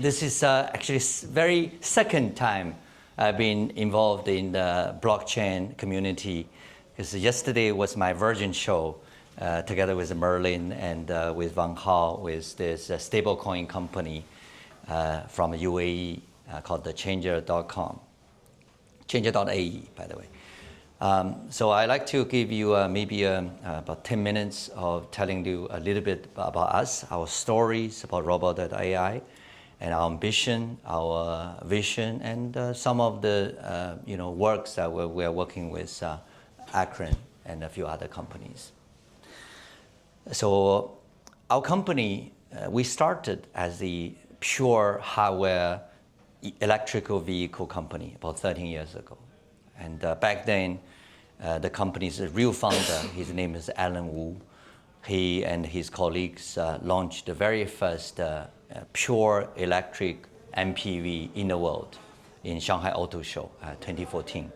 This is actually very second time I've been involved in the blockchain community, because yesterday was my Virgin show together with Merlin and with Van Hao with this stablecoin company from UAE called the Changer.com, Changer.ae, by the way. So I'd like to give you maybe about 10 minutes of telling you a little bit about us, our stories about Robo.ai, and our ambition, our vision, and some of the works that we're working with Akron and a few other companies. So our company, we started as the pure hardware electrical vehicle company about 13 years ago. And back then, the company's real founder, his name is Alan Wu. He and his colleagues launched the very first pure electric MPV in the world in Shanghai Auto Show 2014.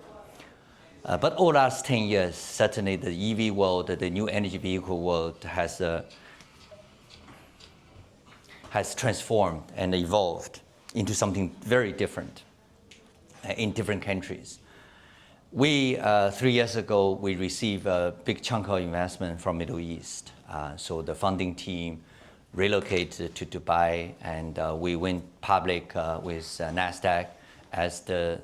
But over the last 10 years, certainly the EV world, the new energy vehicle world has transformed and evolved into something very different in different countries. We, 3 years ago, we received a big chunk of investment from Middle East. So the funding team relocated to Dubai, and we went public with NASDAQ as the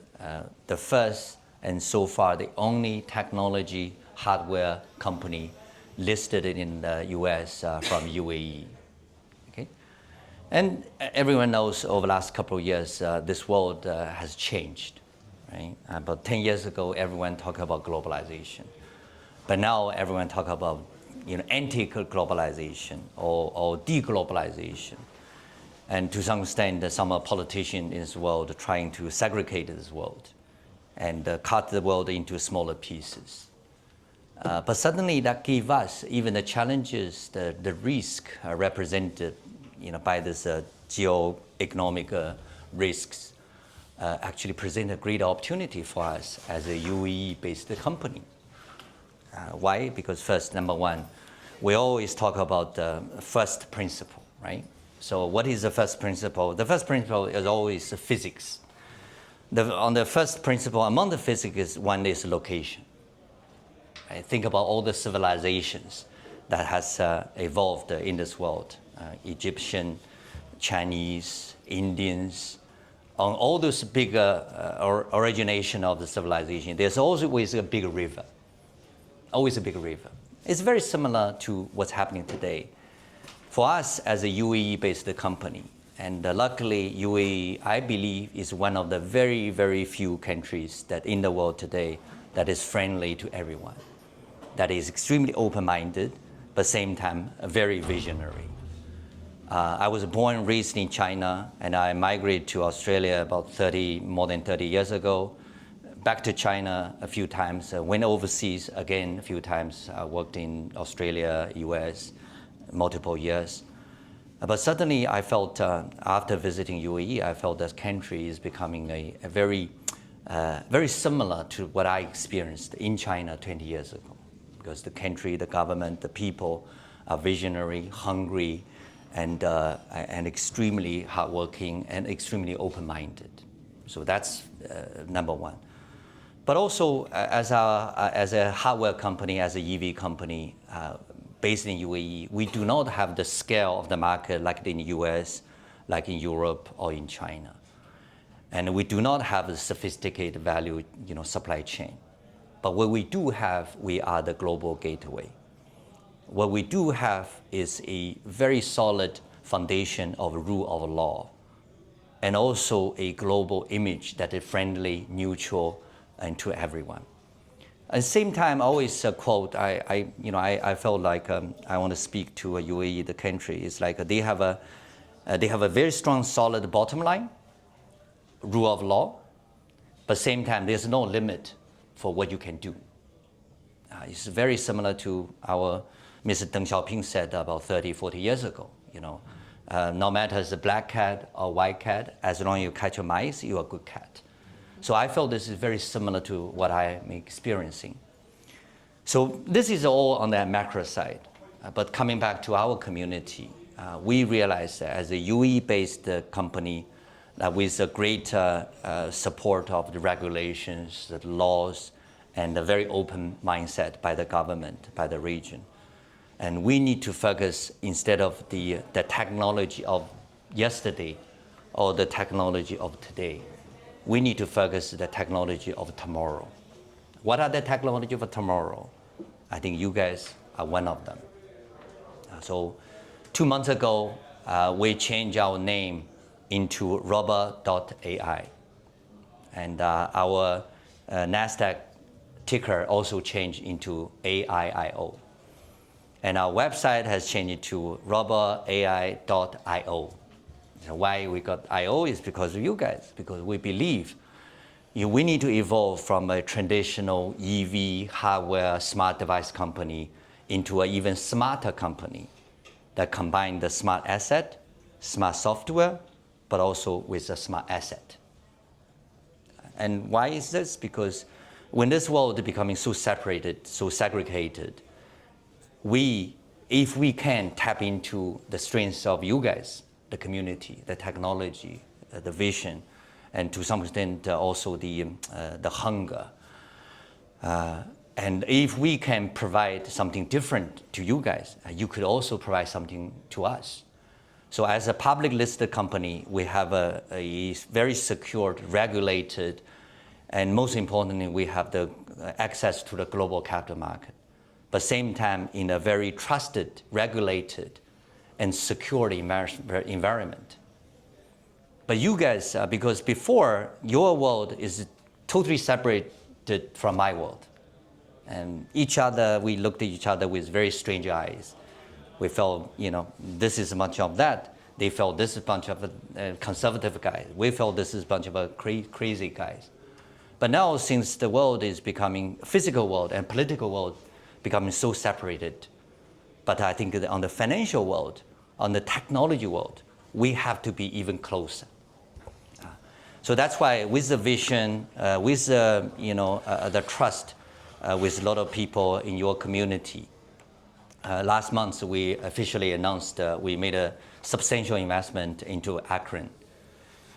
first and so far the only technology hardware company listed in the US from UAE. Okay? And everyone knows over the last couple of years, this world has changed. Right? About 10 years ago, everyone talked about globalization. But now everyone talks about anti-globalization or deglobalization. And to some extent, some politicians in this world are trying to segregate this world and cut the world into smaller pieces. But suddenly that gave us even the challenges, the risk represented by this geo-economic risks actually present a great opportunity for us as a UAE-based company. Why? Because first, number one, we always talk about the first principle, right? So what is the first principle? The first principle is always physics. On the first principle, among the physics, one is location. Right? Think about all the civilizations that has evolved in this world. Egyptian, Chinese, Indians, on all those big origination of the civilization, there's always a big river. Always a big river. It's very similar to what's happening today. For us as a UAE-based company, and luckily UAE, I believe, is one of the very, very few countries that in the world today that is friendly to everyone, that is extremely open-minded, but same time very visionary. I was born and raised in China, and I migrated to Australia about more than 30 years ago. Back to China a few times, went overseas again a few times. I worked in Australia, US, multiple years. But suddenly I felt, after visiting UAE, I felt this country is becoming a very similar to what I experienced in China 20 years ago. Because the country, the government, the people are visionary, hungry, and extremely hardworking and extremely open-minded. So that's number one. But also, as a hardware company, as a EV company based in UAE, we do not have the scale of the market like in the US, like in Europe or in China. And we do not have a sophisticated value supply chain. But what we do have, we are the global gateway. What we do have is a very solid foundation of rule of law, and also a global image that is friendly, neutral, and to everyone. At the same time, I always quote, I felt like I want to speak to UAE, the country. It's like they have a very strong, solid bottom line, rule of law, but same time, there's no limit for what you can do. It's very similar to our Mr. Deng Xiaoping said about 30, 40 years ago. No matter it's a black cat or white cat, as long as you catch a mice, you're a good cat. So I felt this is very similar to what I'm experiencing. So this is all on that macro side. But coming back to our community, we realized that as a UE-based company, that with a great support of the regulations, the laws, and a very open mindset by the government, by the region. And we need to focus instead of the technology of yesterday or the technology of today. We need to focus the technology of tomorrow. What are the technology of tomorrow? I think you guys are one of them. So 2 months ago, we changed our name into Robo.ai. And our NASDAQ ticker also changed into AIIO. And our website has changed to Robo.ai.io. Why we got IO is because of you guys, because we believe we need to evolve from a traditional EV, hardware, smart device company into an even smarter company that combines the smart asset, smart software, but also with a smart asset. And why is this? Because when this world is becoming so separated, so segregated, if we can tap into the strengths of you guys, the community, the technology, the vision, and to some extent also the hunger. And if we can provide something different to you guys, you could also provide something to us. So as a public listed company, we have a very secured, regulated, and most importantly, we have the access to the global capital market. But same time, in a very trusted, regulated, and secured environment. But you guys, because before, your world is totally separated from my world. And we looked at each other with very strange eyes. We felt, this is a bunch of that. They felt this is a bunch of conservative guys. We felt this is a bunch of crazy guys. But now, since the world is becoming, physical world and political world becoming so separated, but I think on the financial world, on the technology world, we have to be even closer. So that's why with the vision, with the trust, with a lot of people in your community, last month we officially announced we made a substantial investment into Akron.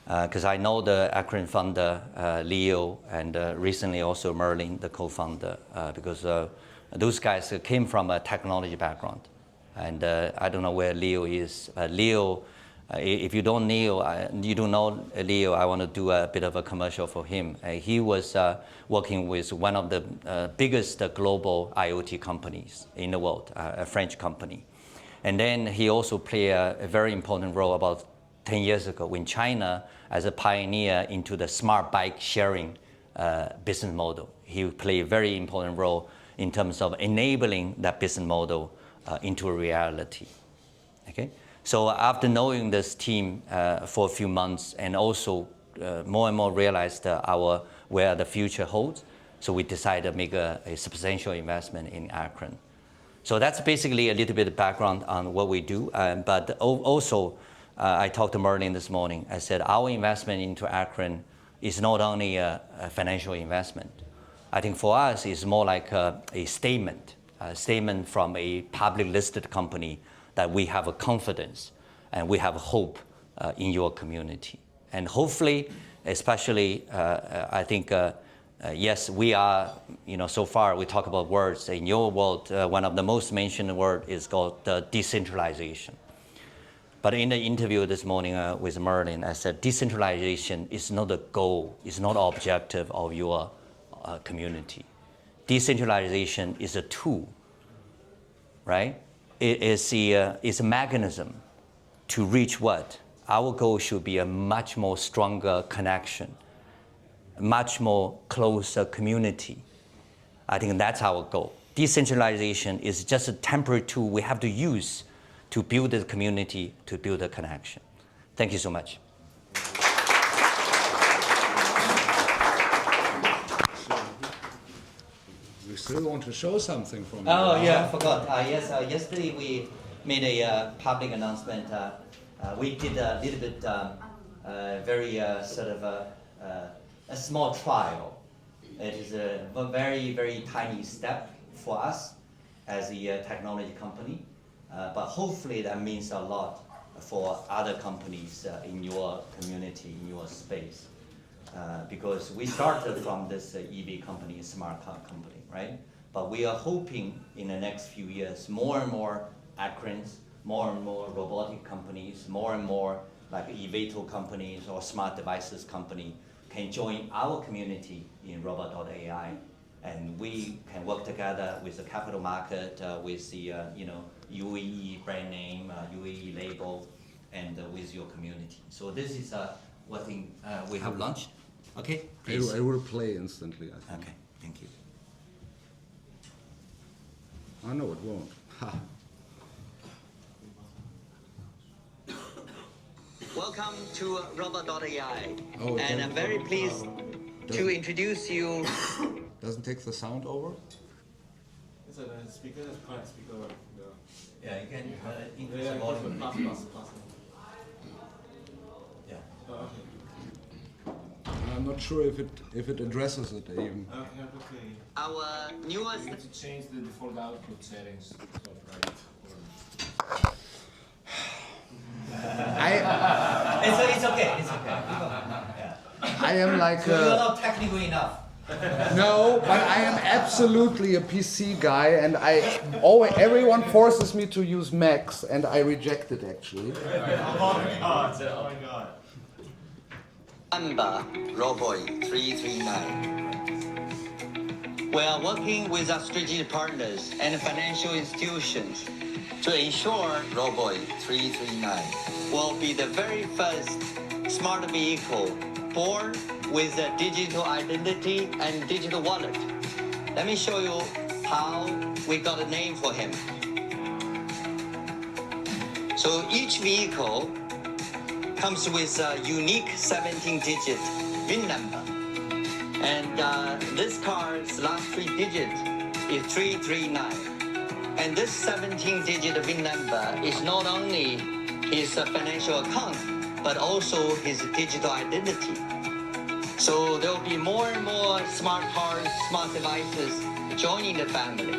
Because I know the Akron founder, Leo, and recently also Merlin, the co-founder, because those guys came from a technology background. And I don't know where Leo is. Leo, if you don't know Leo, I want to do a bit of a commercial for him. He was working with one of the biggest global IoT companies in the world, a French company. And then he also played a very important role about 10 years ago in China as a pioneer into the smart bike sharing business model. He played a very important role in terms of enabling that business model into a reality. Okay? So after knowing this team for a few months and also more and more realized where the future holds, so we decided to make a substantial investment in Akron. So that's basically a little bit of background on what we do. But also, I talked to Merlin this morning. I said our investment into Akron is not only a financial investment. I think for us, it's more like a statement from a public listed company that we have a confidence and we have hope in your community. And hopefully, especially, I think, yes, we are, so far we talk about words. In your world, one of the most mentioned word is called decentralization. But in the interview this morning with Merlin, I said decentralization is not a goal, it's not an objective of your community. Decentralization is a tool, right? It is a mechanism to reach what? Our goal should be a much more stronger connection, much more closer community. I think that's our goal. Decentralization is just a temporary tool we have to use to build the community, to build a connection. Thank you so much. We still want to show something from you. Oh, yeah, I forgot. Yes, yesterday we made a public announcement. We did a little bit, very sort of a small trial. It is a very, very tiny step for us as a technology company. But hopefully that means a lot for other companies in your community, in your space. Because we started from this EV company, smart car company, right? But we are hoping in the next few years, more and more Akrons, more and more robotic companies, more and more like eVTOL companies or smart devices company can join our community in Robo.ai. And we can work together with the capital market, with the UAE brand name, UAE label, and with your community. So this is what thing we have launched. Okay. I will play instantly, I think. Okay. Thank you. Oh, no, it won't. Ha. Welcome to Robo.ai. Oh, And I'm very pleased to introduce you. Doesn't take the sound over? It's a speaker, it's quite speaker. Yeah, you can increase the volume. Plus. Yeah. Oh, okay. I'm not sure if it addresses it even. Okay. Our newest. You need to change the default output settings. So right. It's okay. It's okay. Yeah. I am like So you're not technical enough. no, but I am absolutely a PC guy, and everyone forces me to use Macs, and I reject it actually. Oh my god! Number Robo.ai. We are working with our strategic partners and financial institutions to ensure Robo.ai will be the very first smart vehicle born with a digital identity and digital wallet. Let me show you how we got a name for him. So each vehicle comes with a unique 17-digit VIN number. And this car's last 3 digits is 339. And this 17-digit VIN number is not only his financial account, but also his digital identity. So there will be more and more smart cars, smart devices joining the family.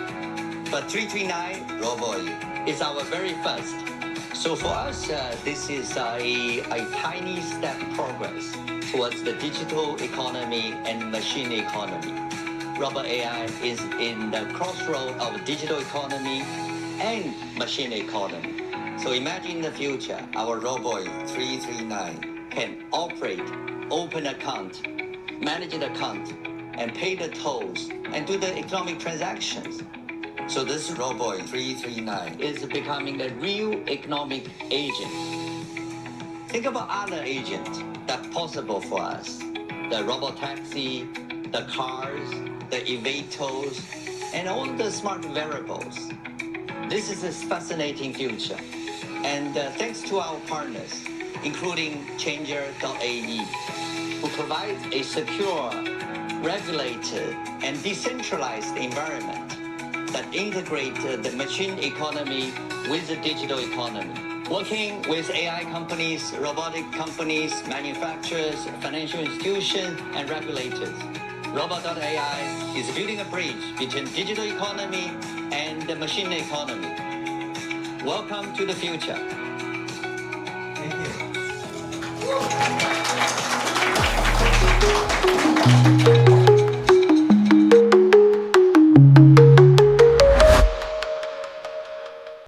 But 339 Robo is our very first. So for us, this is a tiny step progress towards the digital economy and machine economy. Robo.ai is in the crossroad of digital economy and machine economy. So imagine in the future, our Robo 339 can operate, open account, manage the account, and pay the tolls, and do the economic transactions. So this Robo 339 is becoming a real economic agent. Think about other agents that's possible for us. The robo-taxi, the cars, the eVTOLs, and all the smart wearables. This is a fascinating future. And thanks to our partners, including Changer.ai, who provides a secure, regulated, and decentralized environment that integrates the machine economy with the digital economy. Working with AI companies, robotic companies, manufacturers, financial institutions, and regulators, Robo.ai is building a bridge between digital economy and the machine economy. Welcome to the future. Thank you.